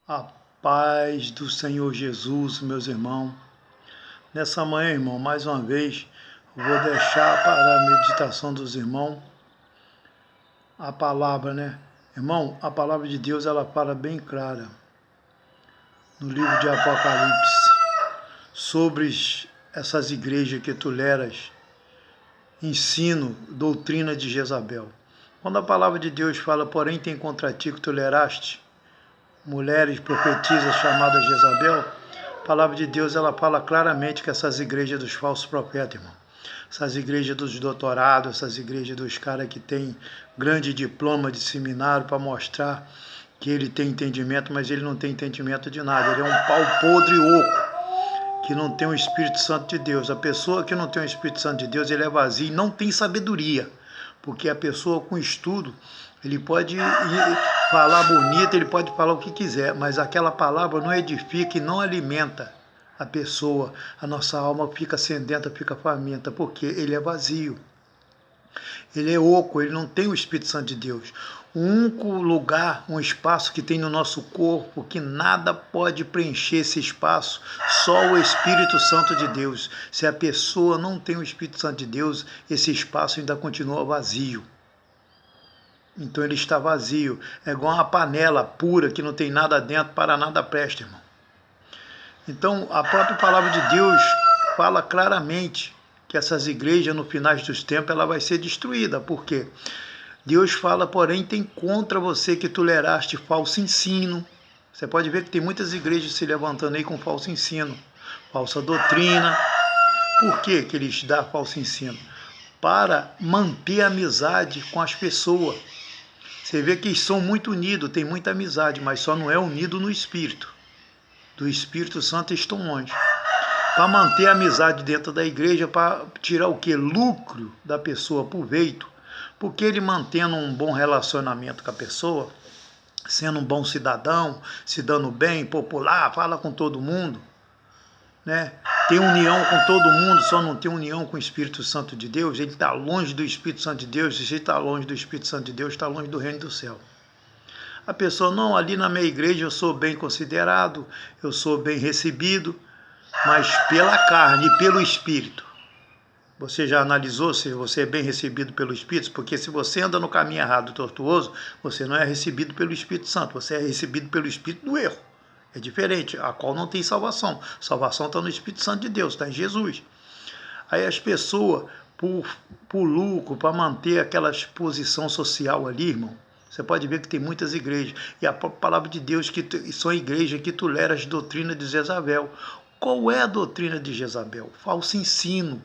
A paz do Senhor Jesus, meus irmãos. Nessa manhã, irmão, mais uma vez, eu vou deixar para a meditação dos irmãos a palavra, né? Irmão, a palavra de Deus, ela fala bem clara no livro de Apocalipse sobre essas igrejas que tu leras, ensino, doutrina de Jezabel. Quando a palavra de Deus fala, porém tem contra ti que tu leraste, mulheres profetisas chamadas Jezabel, a palavra de Deus ela fala claramente que essas igrejas dos falsos profetas, irmão, essas igrejas dos doutorados, essas igrejas dos caras que tem grande diploma de seminário para mostrar que ele tem entendimento, mas ele não tem entendimento de nada, ele é um pau podre e oco, que não tem o Espírito Santo de Deus. A pessoa que não tem o Espírito Santo de Deus, ele é vazio e não tem sabedoria, porque a pessoa com estudo, ele pode falar bonito, ele pode falar o que quiser, mas aquela palavra não edifica e não alimenta a pessoa. A nossa alma fica sedenta, fica faminta, porque ele é vazio. Ele é oco, ele não tem o Espírito Santo de Deus. O único lugar, um espaço que tem no nosso corpo, que nada pode preencher esse espaço, só o Espírito Santo de Deus. Se a pessoa não tem o Espírito Santo de Deus, esse espaço ainda continua vazio. Então ele está vazio, é igual uma panela pura que não tem nada dentro, para nada presta, irmão. Então a própria palavra de Deus fala claramente que essas igrejas no final dos tempos ela vai ser destruída. Por quê? Deus fala, porém tem contra você que tu leraste falso ensino. Você pode ver que tem muitas igrejas se levantando aí com falso ensino, falsa doutrina. Por que que eles dão falso ensino? Para manter a amizade com as pessoas. Você vê que eles são muito unidos, tem muita amizade, mas só não é unido no Espírito. Do Espírito Santo estão longe. Para manter a amizade dentro da igreja, para tirar o que? Lucro da pessoa, proveito. Porque ele mantendo um bom relacionamento com a pessoa, sendo um bom cidadão, se dando bem, popular, fala com todo mundo, né? Tem união com todo mundo, só não tem união com o Espírito Santo de Deus. Ele está longe do Espírito Santo de Deus. Se ele está longe do Espírito Santo de Deus, está longe do reino do céu. A pessoa, não, ali na minha igreja eu sou bem considerado, eu sou bem recebido, mas pela carne e pelo Espírito. Você já analisou se você é bem recebido pelo Espírito? Porque se você anda no caminho errado, tortuoso, você não é recebido pelo Espírito Santo, você é recebido pelo Espírito do erro. É diferente, a qual não tem salvação. Salvação está no Espírito Santo de Deus, está em Jesus. Aí as pessoas, por lucro, para manter aquela posição social ali, irmão, você pode ver que tem muitas igrejas. E a palavra de Deus, que são igrejas que toleram as doutrinas de Jezabel. Qual é a doutrina de Jezabel? Falso ensino.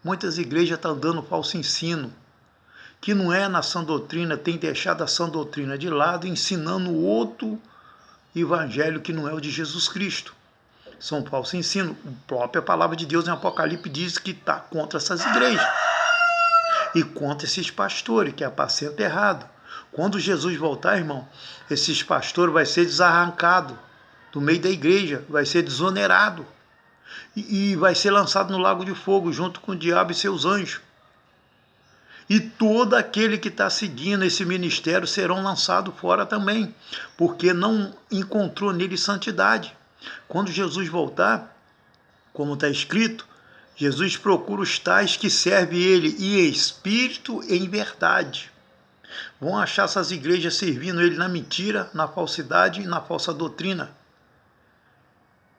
Muitas igrejas estão dando falso ensino, que não é na sã doutrina, tem deixado a sã doutrina de lado, ensinando outro evangelho que não é o de Jesus Cristo. São falsos ensinos. A própria palavra de Deus em Apocalipse diz que está contra essas igrejas e contra esses pastores que apacentam errado. Quando Jesus voltar, irmão, esses pastores vai ser desarrancado do meio da igreja, vai ser desonerado e vai ser lançado no lago de fogo junto com o diabo e seus anjos. E todo aquele que está seguindo esse ministério serão lançados fora também, porque não encontrou nele santidade. Quando Jesus voltar, como está escrito, Jesus procura os tais que servem ele em espírito e em verdade. Vão achar essas igrejas servindo ele na mentira, na falsidade e na falsa doutrina.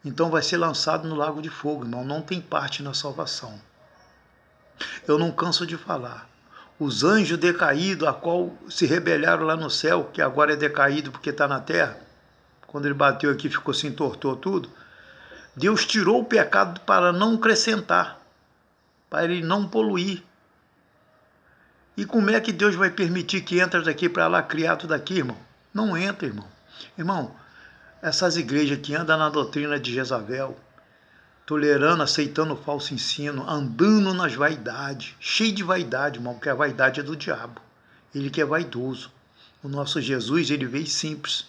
Então vai ser lançado no lago de fogo, irmão. Não tem parte na salvação. Eu não canso de falar. Os anjos decaídos, a qual se rebelaram lá no céu, que agora é decaído porque está na terra, quando ele bateu aqui ficou se entortou tudo, Deus tirou o pecado para não acrescentar, para ele não poluir. E como é que Deus vai permitir que entre daqui para lá, criado daqui, irmão? Não entra, irmão. Irmão, essas igrejas que andam na doutrina de Jezabel, tolerando, aceitando o falso ensino, andando nas vaidades, cheio de vaidade, irmão, porque a vaidade é do diabo. Ele que é vaidoso. O nosso Jesus, ele veio simples.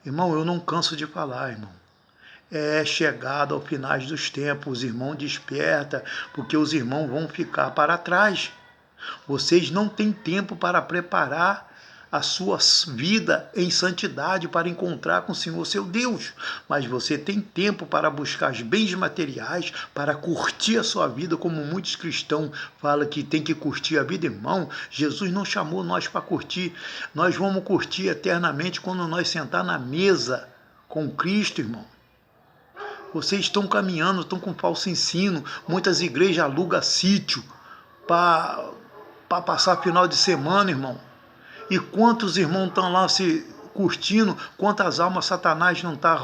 Irmão, eu não canso de falar, irmão. É chegado ao final dos tempos, os irmãos desperta, porque os irmãos vão ficar para trás. Vocês não têm tempo para preparar a sua vida em santidade para encontrar com o Senhor seu Deus. Mas você tem tempo para buscar os bens materiais, para curtir a sua vida, como muitos cristãos falam que tem que curtir a vida, irmão. Jesus não chamou nós para curtir. Nós vamos curtir eternamente quando nós sentar na mesa com Cristo, irmão. Vocês estão caminhando, estão com falso ensino. Muitas igrejas alugam sítio para passar final de semana, irmão. E quantos irmãos estão lá se curtindo, quantas almas Satanás não está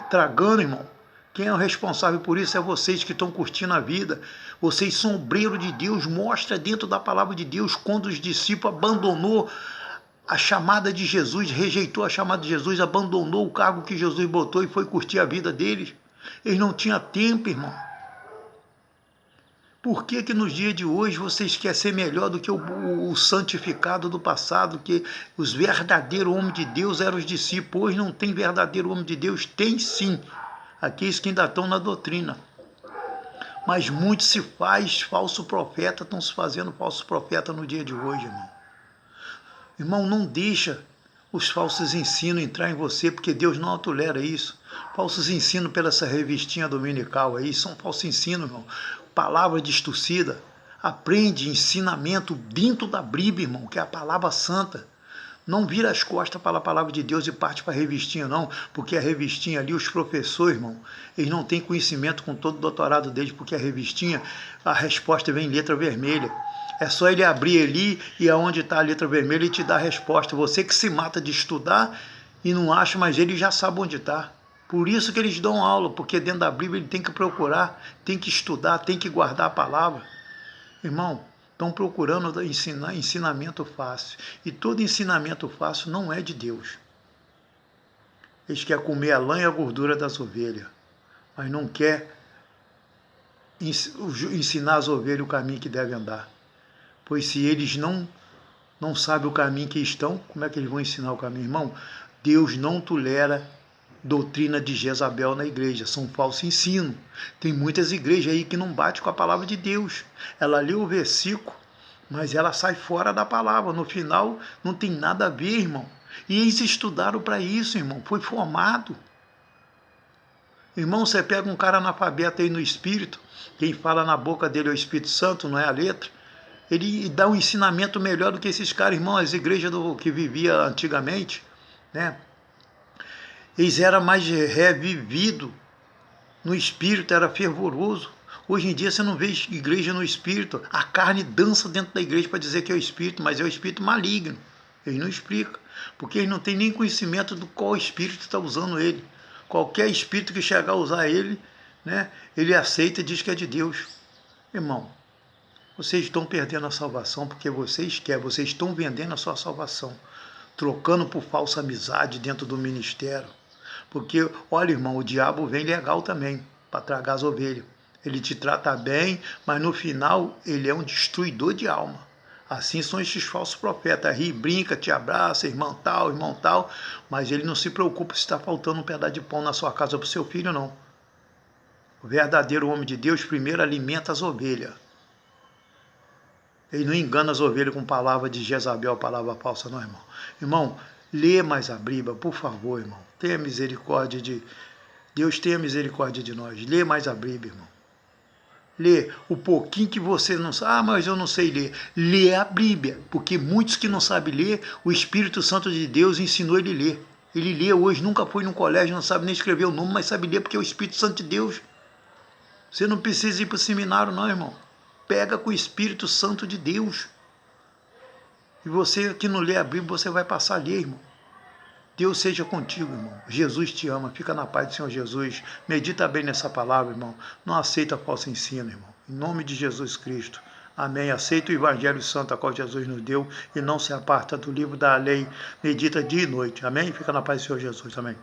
tragando, irmão? Quem é o responsável por isso é vocês que estão curtindo a vida. Vocês são obreiros de Deus. Mostra dentro da palavra de Deus quando os discípulos abandonou a chamada de Jesus, rejeitou a chamada de Jesus, abandonou o cargo que Jesus botou e foi curtir a vida deles. Eles não tinham tempo, irmão. Por que que nos dias de hoje vocês querem ser melhor do que o santificado do passado, que os verdadeiros homens de Deus eram os discípulos? Hoje não tem verdadeiro homem de Deus? Tem sim, aqueles que ainda estão na doutrina. Mas muitos se faz falso profeta, estão se fazendo falso profeta no dia de hoje, irmão. Irmão, não deixa os falsos ensinos entrar em você, porque Deus não tolera isso. Falsos ensinos pela essa revistinha dominical aí, são falsos ensinos, irmão. Palavra distorcida. Aprende ensinamento dentro da Bíblia, irmão, que é a palavra santa. Não vira as costas para a palavra de Deus e parte para a revistinha, não, porque a revistinha ali, os professores, irmão, eles não têm conhecimento com todo o doutorado deles, porque a revistinha, a resposta vem em letra vermelha. É só ele abrir ali e aonde está a letra vermelha ele te dá a resposta. Você que se mata de estudar e não acha, mas ele já sabe onde está. Por isso que eles dão aula, porque dentro da Bíblia ele tem que procurar, tem que estudar, tem que guardar a palavra. Irmão, estão procurando ensinar ensinamento fácil. E todo ensinamento fácil não é de Deus. Eles querem comer a lã e a gordura das ovelhas, mas não quer ensinar as ovelhas o caminho que devem andar. Pois se eles não sabem o caminho que estão, como é que eles vão ensinar o caminho? Irmão, Deus não tolera doutrina de Jezabel na igreja, são falso ensino. Tem muitas igrejas aí que não batem com a palavra de Deus. Ela lê o versículo, mas ela sai fora da palavra. No final, não tem nada a ver, irmão. E eles estudaram para isso, irmão. Foi formado. Irmão, você pega um cara analfabeto aí no Espírito, quem fala na boca dele é o Espírito Santo, não é a letra. Ele dá um ensinamento melhor do que esses caras, irmão. As igrejas que vivia antigamente, né? Eles eram mais revividos no Espírito, era fervoroso. Hoje em dia você não vê igreja no Espírito. A carne dança dentro da igreja para dizer que é o Espírito, mas é o Espírito maligno. Eles não explicam, porque eles não têm nem conhecimento do qual Espírito está usando ele. Qualquer Espírito que chegar a usar ele, né, ele aceita e diz que é de Deus. Irmão, vocês estão perdendo a salvação porque vocês querem, vocês estão vendendo a sua salvação, trocando por falsa amizade dentro do ministério. Porque, olha, irmão, o diabo vem legal também, para tragar as ovelhas. Ele te trata bem, mas no final ele é um destruidor de alma. Assim são esses falsos profetas. Ri, brinca, te abraça, irmão tal, mas ele não se preocupa se está faltando um pedaço de pão na sua casa para o seu filho, não. O verdadeiro homem de Deus primeiro alimenta as ovelhas. Ele não engana as ovelhas com palavra de Jezabel, palavra falsa, não, irmão. Irmão, lê mais a Bíblia, por favor, irmão. Tenha misericórdia de Deus, tenha misericórdia de nós. Lê mais a Bíblia, irmão. Lê o pouquinho que você não sabe. Ah, mas eu não sei ler. Lê a Bíblia, porque muitos que não sabem ler, o Espírito Santo de Deus ensinou ele a ler. Ele lê hoje, nunca foi num colégio, não sabe nem escrever o nome, mas sabe ler porque é o Espírito Santo de Deus. Você não precisa ir para o seminário, não, irmão. Pega com o Espírito Santo de Deus. E você que não lê a Bíblia, você vai passar a ler, irmão. Deus seja contigo, irmão. Jesus te ama. Fica na paz do Senhor Jesus. Medita bem nessa palavra, irmão. Não aceita falso ensino, irmão. Em nome de Jesus Cristo. Amém. Aceita o Evangelho Santo a qual Jesus nos deu e não se aparta do livro da lei. Medita dia e noite. Amém. Fica na paz do Senhor Jesus. Amém.